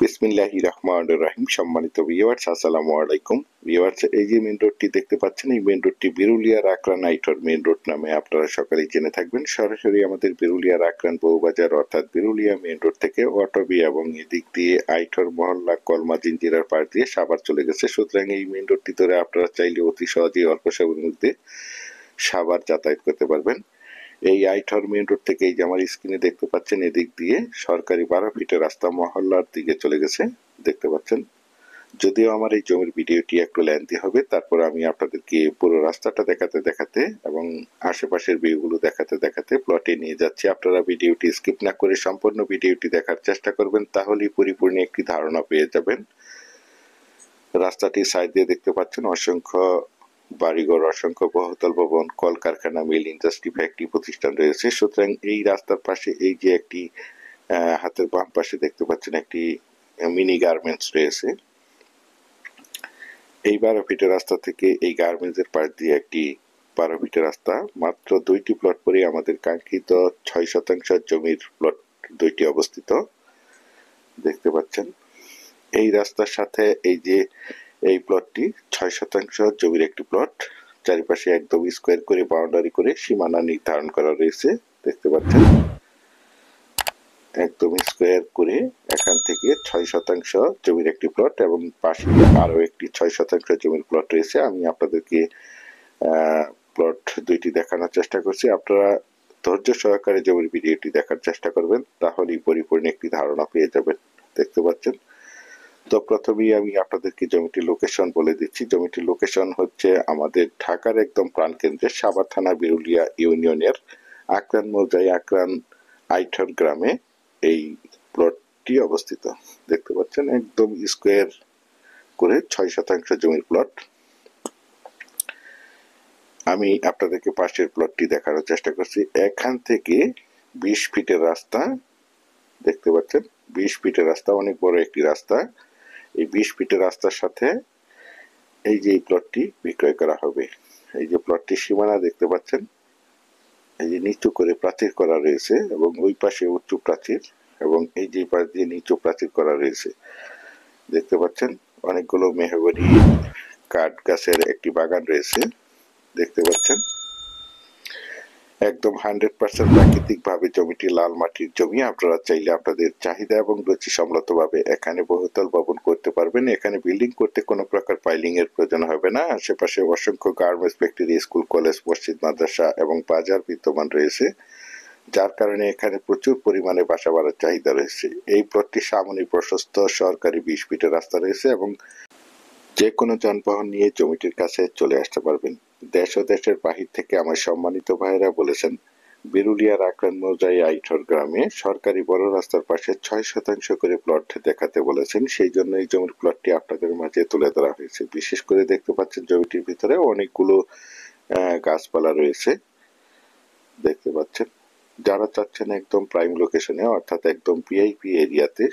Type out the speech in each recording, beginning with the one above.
বিসমিল্লাহির রহমানির রহিম। সম্মানিত ভিউয়ার্স, আসসালামু আলাইকুম। ভিউয়ার্স, এই যে মেইন রোডটি দেখতে পাচ্ছেন, এই মেইন রোডটি বিরুলিয়ার আকরান আইটর মেইন রোড নামে আপনারা সকালেই জেনে থাকবেন। সরাসরি আমাদের বিরুলিয়ার আকরান বউবাজার অর্থাৎ বিরুলিয়া মেইন রোড থেকে অটোবি এবং এদিক দিয়ে আইটর মহল্লা কলমা জিঞ্জিরার পাশ দিয়ে সাভার চলে গেছে। সুতরাং এই মেইন রোডটি ধরে আপনারা চাইলে অতি সহজেই অল্প সময়ের মধ্যে সাভার যাতায়াত করতে পারবেন। এই আইটর মেইন রোড থেকে এই যে আমার স্ক্রিনে দেখতে পাচ্ছেন, এদিক দিয়ে সরকারি 12 ফিটের রাস্তা মহল্লার দিকে চলে গেছে, দেখতে পাচ্ছেন। যদিও আমার এই জমির ভিডিওটি একটু লেন্থি হবে, তারপর আমি আপনাদেরকে পুরো রাস্তাটা দেখাতে দেখাতে এবং আশেপাশের ভিউগুলো দেখাতে দেখাতে প্লটে নিয়ে যাচ্ছি। আপনারা ভিডিওটি স্কিপ না করে সম্পূর্ণ ভিডিওটি দেখার চেষ্টা করবেন, তাহলেই পরিপূর্ণ একটি ধারণা পেয়ে যাবেন। রাস্তাটির সাইড দিয়ে দেখতে পাচ্ছেন অসংখ্য বাড়িঘর, অসংখ্য বহুতল ভবন, কলকারখানা, মিল, ইন্ডাস্ট্রি, ফ্যাক্টরি প্রতিষ্ঠান রয়েছে। সুতরাং এই রাস্তার পাশে এই যে একটি হাতের বাম পাশে দেখতে পাচ্ছেন একটি মিনি গার্মেন্টস রয়েছে। এই 12 ফিটের রাস্তা থেকে এই গার্মেন্টস এর পাশ দিয়ে একটি 12 ফিটের রাস্তা, মাত্র 2টি প্লট পরে আমাদের কাঙ্ক্ষিত 6% জমির প্লট 2টি অবস্থিত, দেখতে পাচ্ছেন। এই রাস্তার সাথে এই যে এই প্লটটি 6% জমির একটি প্লট, চারিপাশে একদম স্কোয়ার করে বাউন্ডারি করে সীমানা নির্ধারণ করা রয়েছে, দেখতে পাচ্ছেন। একদম স্কোয়ার করে এখান থেকে 6% জমির একটি প্লট এবং পাশে আরো একটি 6% জমির প্লট রয়েছে। আমি আপনাদেরকে প্লট 2টি দেখানোর চেষ্টা করছি। আপনারা ধৈর্য সহকারে জমির ভিডিওটি দেখার চেষ্টা করবেন, তাহলেই পরিপূর্ণ একটি ধারণা পেয়ে যাবেন, দেখতে পাচ্ছেন। তো প্রথমেই আমি আপনাদেরকে জমিটির লোকেশন বলে দিচ্ছি। জমিটির লোকেশন হচ্ছে আমাদের ঢাকার একদম প্রাণকেন্দ্রে সাভার থানা বিরুলিয়া ইউনিয়নের আকরান মৌজায় আকরান আইঠর গ্রামে এই প্লটটি অবস্থিত, দেখতে পাচ্ছেন। একদম স্কোয়ার করে 6% জমির প্লট। আমি আপনাদেরকে পাশের প্লটটি দেখানোর চেষ্টা করছি। এখান থেকে 20 ফিটের রাস্তা, দেখতে পাচ্ছেন। 20 ফিটের রাস্তা, অনেক বড় একটি রাস্তা। এই 20 ফিটের রাস্তার সাথে এই যে প্লটটি বিক্রয় করা হবে। এই যে প্লটটির সীমানা দেখতে পাচ্ছেন, এই যে নিচু করে প্রাচীর করা রয়েছে এবং ওই পাশে উঁচু প্রাচীর এবং এই যে পাশ দিয়ে নিচু প্রাচীর করা রয়েছে, দেখতে পাচ্ছেন। অনেকগুলো মেহগনি কাঠ গাছের একটি বাগান রয়েছে, দেখতে পাচ্ছেন। একদম 100% প্রাকৃতিক ভাবে জমিটি লাল মাটির জমি। আপনারা চাইলে আপনাদের চাহিদা এবং রুচি সম্মত ভাবে এখানে বহুতল ভবন করতে পারবেন। এখানে বিল্ডিং করতে কোনো প্রকার পাইলিং এর প্রয়োজন হবে না। আশেপাশে অসংখ্য গার্মেন্টস, ফ্যাক্টরি, স্কুল, কলেজ, মসজিদ, মাদ্রাসা এবং বাজার বিদ্যমান রয়েছে, যার কারণে এখানে প্রচুর পরিমাণে বাসা বাড়ার চাহিদা রয়েছে। এই প্লটটির সামনে প্রশস্ত সরকারি 20 ফিটের রাস্তা রয়েছে এবং যে কোনো যানবাহন নিয়ে জমিটির কাছে চলে আসতে পারবেন। দেশ ও দেশের বাহির থেকে আমার সম্মানিত ভাইরা বলেছেন, বিরুলিয়ার আকরান মৌজায় আইঠর গ্রামে সরকারি বড় রাস্তার পাশে 6% করে প্লট দেখাতে বলেছেন। সেই জন্য এই জমির প্লটটি আপনাদের মাঝে তুলে ধরা হয়েছে। বিশেষ করে দেখতে পাচ্ছেন জমিটির ভিতরে অনেকগুলো গাছপালা রয়েছে, দেখতে পাচ্ছেন। যারা চাচ্ছেন একদম প্রাইম লোকেশনে অর্থাৎ একদম ভিআইপি এরিয়াতে,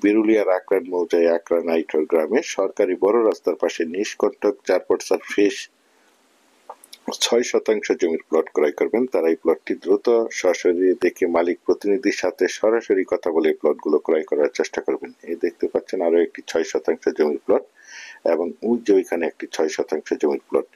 বিরুলিয়ার আকরান মৌজায় আকরান আইঠর গ্রামে সরকারি বড় রাস্তার পাশে নিষ্কণ্টক 4% ফ্রেশ 6% জমির প্লট ক্রয় করবেন, তারা এই প্লটটি দ্রুত সরাসরি দেখে মালিক প্রতিনিধির সাথে সরাসরি কথা বলে প্লটগুলো ক্রয় করার চেষ্টা করবেন। এই দেখতে পাচ্ছেন আরো একটি 6% জমির প্লট এবং ওইখানে একটি 6% জমির প্লট।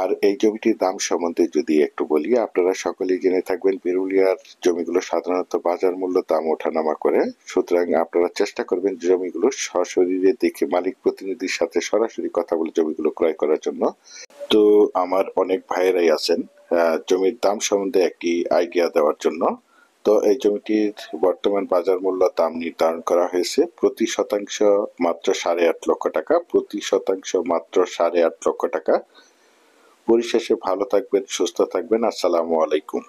আর এই জমিটির দাম সম্বন্ধে যদি একটু বলি, আপনারা সকলেই জেনে থাকবেন বিরুলিয়ার জমিগুলো সাধারণত বাজার মূল্য দাম ওঠানামা করে। সুতরাং আপনারা চেষ্টা করবেন জমিগুলো সশরীরে দেখে মালিক প্রতিনিধির সাথে সরাসরি কথা বলে জমিগুলো ক্রয় করার জন্য। তো আমার অনেক ভাইয়েরাই আছেন জমির দাম সম্বন্ধে একটি আইডিয়া দেওয়ার জন্য। তো এই জমিটির বর্তমান বাজার মূল্য দাম নির্ধারণ করা হয়েছে প্রতি শতাংশ মাত্র 8.5 লক্ষ টাকা, প্রতি শতাংশ মাত্র 8.5 লক্ষ টাকা। পরিশেষে ভালো থাকবেন, সুস্থ থাকবেন। আসসালামু আলাইকুম।